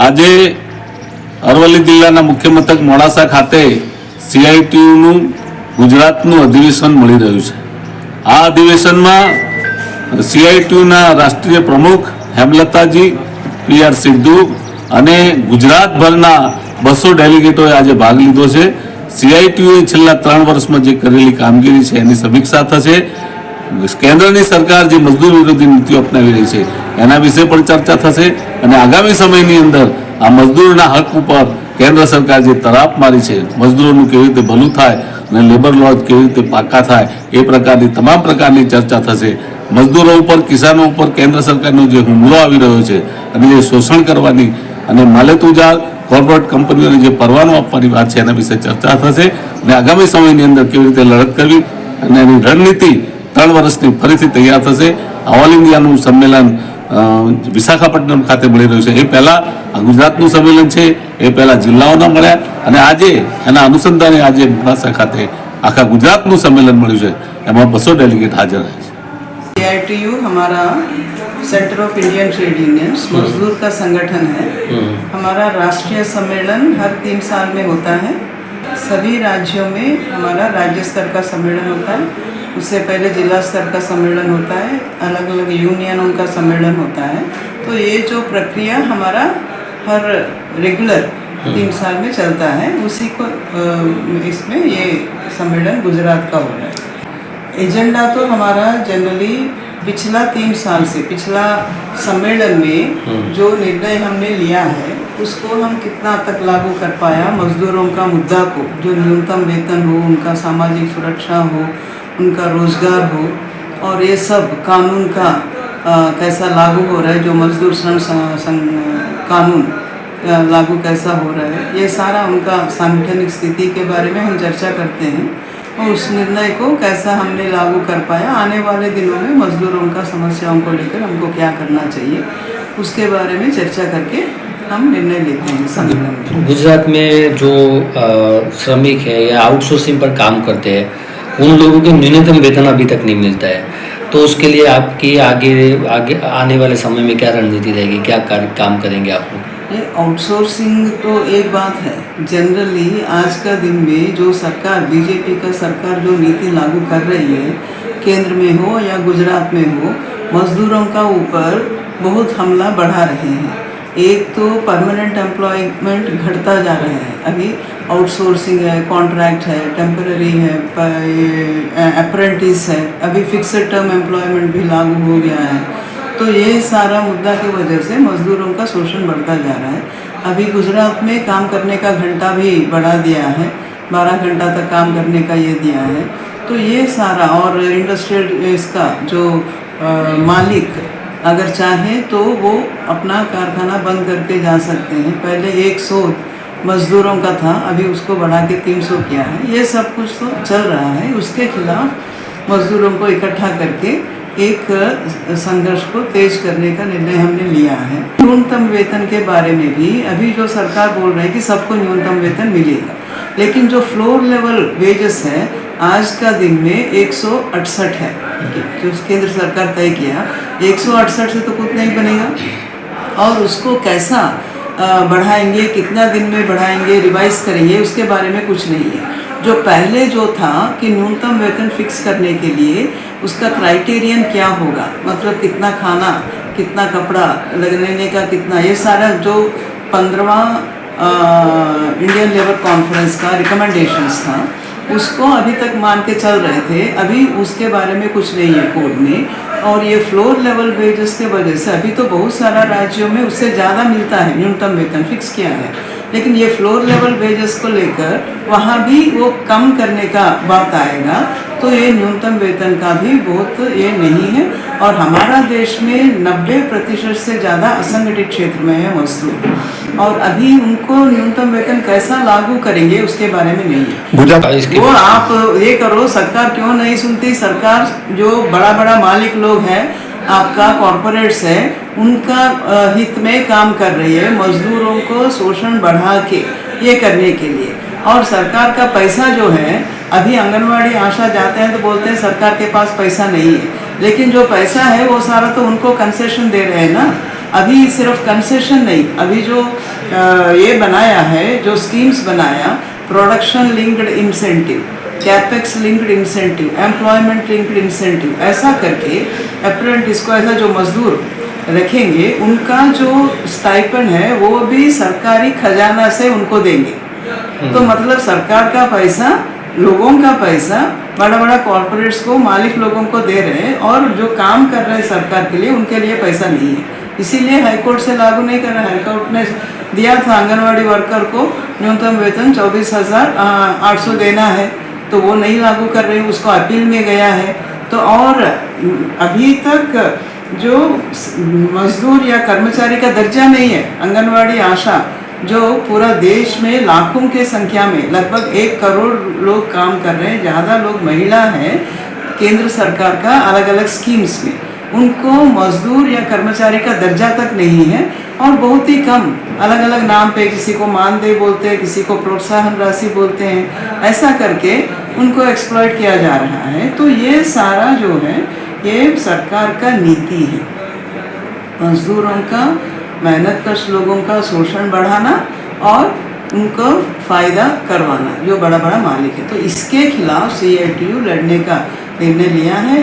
આજે અરવલ્લી જિલ્લાના મુખ્ય મથક મોડાસા ખાતે સીઆઈટીયુનું ગુજરાતનું અધિવેશન મળી રહ્યું છે। આ અધિવેશનમાં સીઆઈટીયુના રાષ્ટ્રીય પ્રમુખ હેમલતાજી પીઆર સિદ્ધુ અને ગુજરાતભરના 200 ડેલિગેટોએ આજે ભાગ લીધો છે। સીઆઈટીયુએ છેલ્લા 3 વર્ષમાં જે કરેલી કામગીરી છે એની સમીક્ષા થશે। કેન્દ્રની સરકાર જે મજદૂર વિરોધી નીતિઓ અપનાવી રહી છે એના વિશે પણ ચર્ચા થશે અને આગામી સમયની અંદર આ મજદૂરના હક ઉપર કેન્દ્ર સરકાર જે તરાપ મારી છે, મજદૂરોનું કેવી રીતે ભલું થાય અને લેબર લોજ કેવી રીતે પાકા થાય એ પ્રકારની તમામ પ્રકારની ચર્ચા થશે। મજદૂરો ઉપર, કિસાનો ઉપર કેન્દ્ર સરકારનો જે હુમલો આવી રહ્યો છે અને જે શોષણ કરવાની અને માલેતુજા કોર્પોરેટ કંપનીઓને જે પરવાનો આપવાની વાત છે એના વિશે ચર્ચા થશે અને આગામી સમયની અંદર કેવી રીતે લડત કરવી અને એની રણનીતિ 3 વર્ષની ફરીથી તૈયાર થશે। ઓલ ઇન્ડિયાનું સંમેલન વિશાખાપટ્ટનમ ખાતે મળી રહ્યું છે। એ પહેલાં ગુજરાતનું સંમેલન છે, એ પહેલાં જિલ્લાઓના મળ્યા અને આજે એના અનુસંધાને આજે મોડાસા ખાતે આખા ગુજરાતનું સંમેલન મળ્યું છે, એમાં 200 डेलीगेट हाजिर है। सीआईटीयू हमारा centre of Indian trade unions मजदूर का संगठन है। हमारा राष्ट्रीय सम्मेलन हर 3 साल में होता है। सभी राज्यों में हमारा राज्य स्तर का सम्मेलन होता है, उससे पहले जिला स्तर का सम्मेलन होता है, अलग अलग यूनियनों का सम्मेलन होता है। तो ये जो प्रक्रिया हमारा हर रेगुलर 3 साल में चलता है, उसी को इसमें ये सम्मेलन गुजरात का हो रहा है। एजेंडा तो हमारा जनरली पिछला 3 साल से पिछला सम्मेलन में जो निर्णय हमने लिया है उसको हम कितना तक लागू कर पाया। मजदूरों का मुद्दा को, जो न्यूनतम वेतन हो, उनका सामाजिक सुरक्षा हो, उनका रोजगार हो और ये सब कानून का कैसा लागू हो रहा है, जो मजदूर कानून लागू कैसा हो रहा है, ये सारा उनका सांगठनिक स्थिति के बारे में हम चर्चा करते हैं और उस निर्णय को कैसा हमने लागू कर पाया। आने वाले दिनों में मजदूरों का समस्याओं को लेकर हमको क्या करना चाहिए उसके बारे में चर्चा करके हम निर्णय लेते हैं सम्मेलन में। गुजरात में जो श्रमिक है या आउटसोर्सिंग पर काम करते हैं उन लोगों के न्यूनतम वेतन अभी तक नहीं मिलता है, तो उसके लिए आपकी आगे आने वाले समय में क्या रणनीति रहेगी, क्या काम करेंगे आप लोग? ये आउटसोर्सिंग तो एक बात है। जनरली आज का दिन में जो सरकार, बीजेपी का सरकार जो नीति लागू कर रही है, केंद्र में हो या गुजरात में हो, मजदूरों का ऊपर बहुत हमला बढ़ा रहे हैं। एक तो परमानेंट एम्प्लॉयमेंट घटता जा रहा है, अभी आउटसोर्सिंग है, कॉन्ट्रैक्ट है, टेम्पररी है, अप्रेंटिस है, अभी फिक्स्ड टर्म एम्प्लॉयमेंट भी लागू हो गया है। तो ये सारा मुद्दा की वजह से मजदूरों का शोषण बढ़ता जा रहा है। अभी गुजरात में काम करने का घंटा भी बढ़ा दिया है, 12 घंटा तक काम करने का ये दिया है। तो ये सारा और इंडस्ट्रियल इसका जो मालिक अगर चाहे तो वो अपना कारखाना बंद करके जा सकते हैं। पहले 100 मजदूरों का था, अभी उसको बढ़ा के 300 किया है। ये सब कुछ तो चल रहा है, उसके खिलाफ मजदूरों को इकट्ठा करके एक संघर्ष को तेज करने का निर्णय हमने लिया है। न्यूनतम वेतन के बारे में भी अभी जो सरकार बोल रही है कि सबको न्यूनतम वेतन मिलेगा, लेकिन जो फ्लोर लेवल वेजेस है आज का दिन में 168 है, जो केंद्र सरकार तय किया। 168 से तो कुछ नहीं बनेगा और उसको कैसा बढ़ाएंगे, कितना दिन में बढ़ाएंगे, रिवाइज करेंगे, उसके बारे में कुछ नहीं है। जो पहले जो था कि न्यूनतम वेतन फिक्स करने के लिए उसका क्राइटेरियन क्या होगा, मतलब कितना खाना, कितना कपड़ा लगने का, कितना, ये सारा जो 15वां इंडियन लेबर कॉन्फ्रेंस का रिकमेंडेशंस था उसको अभी तक मान के चल रहे थे। अभी उसके बारे में कुछ नहीं है कोड में। और ये फ्लोर लेवल वेजेस के वजह से अभी तो बहुत सारा राज्यों में उससे ज़्यादा मिलता है, न्यूनतम वेतन फिक्स किया है, लेकिन ये फ्लोर लेवल वेजेस को लेकर वहाँ भी वो कम करने का बात आएगा। तो ये न्यूनतम वेतन का भी बहुत ये नहीं है। और हमारा देश में 90% से ज़्यादा असंगठित क्षेत्र में है मजदूर, और अभी उनको न्यूनतम वेतन कैसा लागू करेंगे उसके बारे में नहीं है। वो आप ये करो, सरकार क्यों नहीं सुनती? सरकार जो बड़ा बड़ा मालिक लोग हैं, आपका कॉरपोरेट्स है, उनका हित में काम कर रही है, मजदूरों को शोषण बढ़ा के ये करने के लिए। और सरकार का पैसा जो है, अभी आंगनवाड़ी आशा जाते हैं तो बोलते हैं सरकार के पास पैसा नहीं है, लेकिन जो पैसा है वो सारा तो उनको कंसेशन दे रहे हैं ना। अभी सिर्फ कंसेशन नहीं, अभी जो ये बनाया है, जो स्कीम्स बनाया, production linked incentive, capex linked incentive, employment linked incentive, ऐसा करके अप्रेंटिस को, ऐसा जो मजदूर रखेंगे उनका जो स्टाइपेंड है वो भी सरकारी खजाना से उनको देंगे। तो मतलब सरकार का पैसा, लोगों का पैसा बड़ा बड़ा कॉरपोरेट्स को, मालिक लोगों को दे रहे हैं, और जो काम कर रहे हैं सरकार के लिए उनके लिए पैसा नहीं है। इसीलिए हाईकोर्ट से लागू नहीं कर रहा है। हाईकोर्ट ने दिया था आंगनवाड़ी वर्कर को न्यूनतम वेतन 24,800 देना है, तो वो नहीं लागू कर रहे, उसको अपील में गया है। तो और अभी तक जो मजदूर या कर्मचारी का दर्जा नहीं है, आंगनवाड़ी आशा जो पूरा देश में लाखों के संख्या में लगभग 1 करोड़ लोग काम कर रहे हैं, ज़्यादा लोग महिला हैं केंद्र सरकार का अलग अलग स्कीम्स में, उनको मजदूर या कर्मचारी का दर्जा तक नहीं है, और बहुत ही कम अलग अलग नाम पे, किसी को मानदेय बोलते हैं, किसी को प्रोत्साहन राशि बोलते हैं, ऐसा करके उनको एक्सप्लॉइट किया जा रहा है। तो ये सारा जो है ये सरकार का नीति है, मजदूरों का, मेहनतकश लोगों का शोषण बढ़ाना और उनको फ़ायदा करवाना, जो बड़ा बड़ा मालिक है। तो इसके खिलाफ CITU लड़ने का निर्णय लिया है।